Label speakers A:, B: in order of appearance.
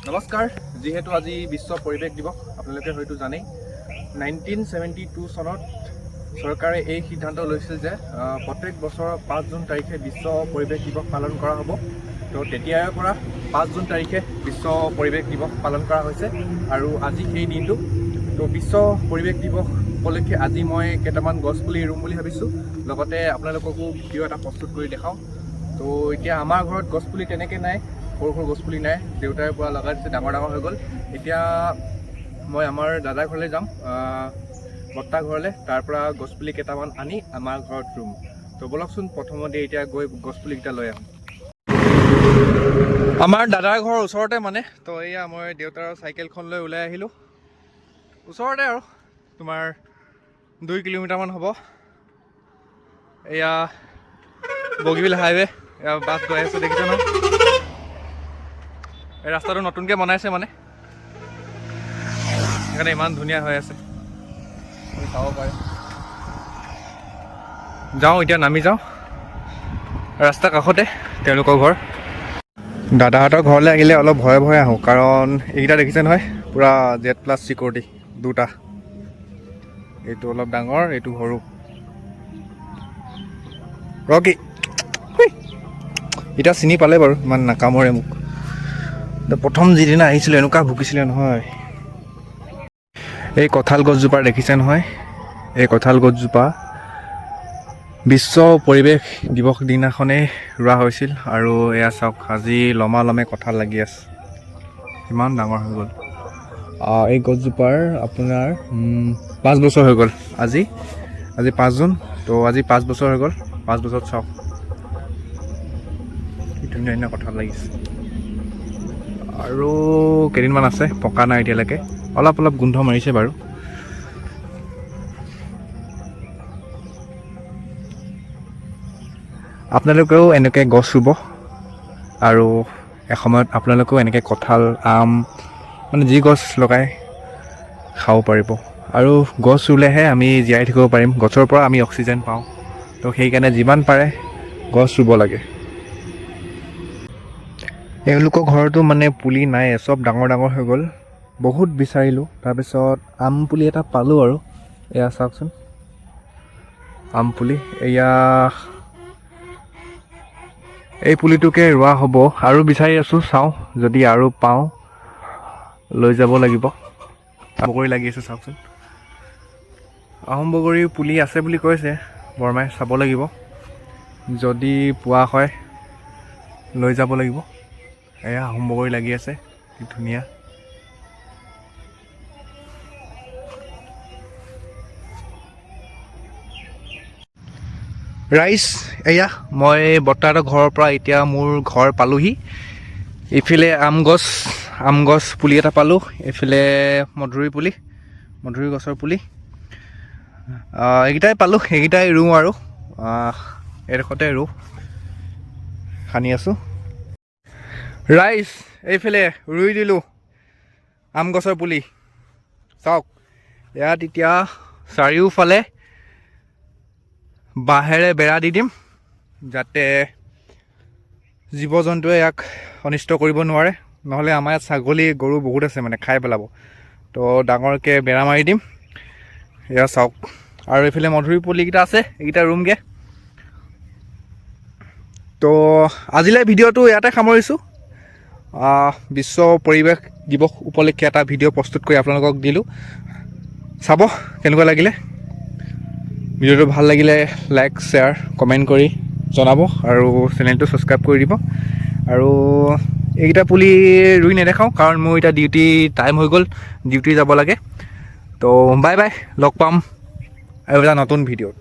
A: নমস্কাৰ। যিহেতু আজি বিশ্ব পৰিৱেশ দিৱস, আপোনালোকে হয়তো জানেই 1972 চনত চৰকাৰে এই সিদ্ধান্ত লৈছিল যে প্ৰত্যেক বছৰৰ 5 জুন তাৰিখে বিশ্ব পৰিৱেশ দিৱস পালন কৰা হ'ব। তো তেতিয়াৰ পৰা 5 জুন তাৰিখে বিশ্ব পৰিৱেশ দিৱস পালন কৰা হৈছে আৰু আজি সেই দিনটো। তো বিশ্ব পৰিৱেশ দিৱস উপলক্ষে আজি মই কেইটামান গছপুলি ৰুম বুলি ভাবিছোঁ, লগতে আপোনালোককো ভিডিঅ' এটা প্ৰস্তুত কৰি দেখাওঁ। তো এতিয়া আমাৰ ঘৰত গছপুলি তেনেকৈ নাই, সৰু সৰু গছপুলি নাই, দেউতাৰ পৰা লগাই দিছে, ডাঙৰ ডাঙৰ হৈ গ'ল। এতিয়া মই আমাৰ দাদাৰ ঘৰলৈ যাম, বৰ্তা ঘৰলৈ, তাৰ পৰা গছপুলি কেইটামান আনি আমাৰ ঘৰত ৰুম। তো বলকচোন প্ৰথমতে এতিয়া গৈ গছপুলিকেইটা লৈ আহোঁ। আমাৰ দাদাৰ ঘৰৰ ওচৰতে মানে, তো এয়া মই দেউতাৰ চাইকেলখন লৈ ওলাই আহিলোঁ। ওচৰতে আৰু তোমাৰ 2 কিলোমিটাৰমান হ'ব। এয়া বগীবিল হাইৱে, এয়া বাছ গৈ আছে, দেখিছে ন? এই ৰাস্তাটো নতুনকৈ বনাইছে মানে, সেইকাৰণে ইমান ধুনীয়া হৈ আছে, আপুনি চাব পাৰে। যাওঁ এতিয়া, নামি যাওঁ, ৰাস্তাৰ কাষতে তেওঁলোকৰ ঘৰ। দাদাহঁতৰ ঘৰলৈ আহিলে অলপ ভয়ে ভয়ে আহোঁ, কাৰণ এইকেইটা দেখিছে নহয়, পূৰা Z+ চিকিউৰিটি দুটা। এইটো অলপ ডাঙৰ, এইটো সৰু। ৰকি এতিয়া চিনি পালে বাৰু, ইমান নাকামৰে মোক। প্ৰথম যিদিনা আহিছিলোঁ এনেকুৱা ভুকিছিলে নহয়। এই কঁঠাল গছজোপা দেখিছে নহয়, এই কঁঠাল গছজোপা বিশ্ব পৰিৱেশ দিৱস দিনাখনেই ৰোৱা হৈছিল, আৰু এয়া চাওক আজি লমালমে কঁঠাল লাগি আছে, ইমান ডাঙৰ হৈ গ'ল। এই গছজোপাৰ আপোনাৰ 5 বছৰ হৈ গ'ল। আজি 5 জুন, তো আজি 5 বছৰ হৈ গ'ল। 5 বছৰত চাওক কি ধুনীয়া ধুনীয়া কঁঠাল লাগিছে। আৰু কেইদিনমান আছে, পকা নাই এতিয়ালৈকে, অলপ অলপ গোন্ধ মাৰিছে বাৰু। আপোনালোকেও এনেকৈ গছ ৰুব, আৰু এসময়ত আপোনালোকেও এনেকৈ কঁঠাল, আম, মানে যি গছ লগাই খাব পাৰিব। আৰু গছ ৰুলেহে আমি জীয়াই থাকিব পাৰিম, গছৰ পৰা আমি অক্সিজেন পাওঁ। তো সেইকাৰণে যিমান পাৰে গছ ৰুব লাগে। এওঁলোকৰ ঘৰতো মানে পুলি নাই, চব ডাঙৰ ডাঙৰ হৈ গ'ল। বহুত বিচাৰিলোঁ, তাৰপিছত আম পুলি এটা পালোঁ আৰু। এয়া চাওকচোন, আম পুলি। এই পুলিটোকে ৰোৱা হ'ব, আৰু বিচাৰি আছোঁ, চাওঁ যদি আৰু পাওঁ লৈ যাব লাগিব। বগৰী লাগি আছে চাওকচোন, আহোম বগৰীৰ পুলি আছে বুলি কৈছে বৰমাই, চাব লাগিব। যদি পোৱা হয় লৈ যাব লাগিব। এয়া আহোম বগৰী লাগি আছে, কি ধুনীয়া। ৰাইজ, এয়া মই বৰ্তাহঁতৰ ঘৰৰ পৰা এতিয়া মোৰ ঘৰ পালোহি। এইফালে আম গছ পুলি এটা পালোঁ, এইফালে মধুৰি গছৰ পুলি। এইকেইটাই পালোঁ, এইকেইটাই ৰুওঁ আৰু এইডোখৰতে খানি আছোঁ। ৰাইজ, এইফালে ৰুই দিলোঁ আম গছৰ পুলি, চাওক। ইয়াত এতিয়া চাৰিওফালে বাঁহেৰে বেৰা দি দিম, যাতে জীৱ জন্তুৱে ইয়াক অনিষ্ট কৰিব নোৱাৰে। নহ'লে আমাৰ ইয়াত ছাগলী গৰু বহুত আছে, মানে খাই পেলাব। তো ডাঙৰকৈ বেৰা মাৰি দিম। এয়া চাওক, আৰু এইফালে মধুৰি পুলিকেইটা আছে, এইকেইটা ৰুমগৈ। তো আজিলৈ ভিডিঅ'টো ইয়াতে সামৰিছোঁ। বিশ্ব পৰিৱেশ দিৱস উপলক্ষে এটা ভিডিঅ' প্ৰস্তুত কৰি আপোনালোকক দিলোঁ, চাব কেনেকুৱা লাগিলে। ভিডিঅ'টো ভাল লাগিলে লাইক, শ্বেয়াৰ, কমেণ্ট কৰি জনাব, আৰু চেনেলটো ছাবস্ক্ৰাইব কৰি দিব। আৰু এইকেইটা পুলি ৰুই নেদেখাওঁ, কাৰণ মোৰ এতিয়া ডিউটি টাইম হৈ গ'ল, ডিউটি যাব লাগে। তো বাই বাই, লগ পাম আৰু এটা নতুন ভিডিঅ'ত।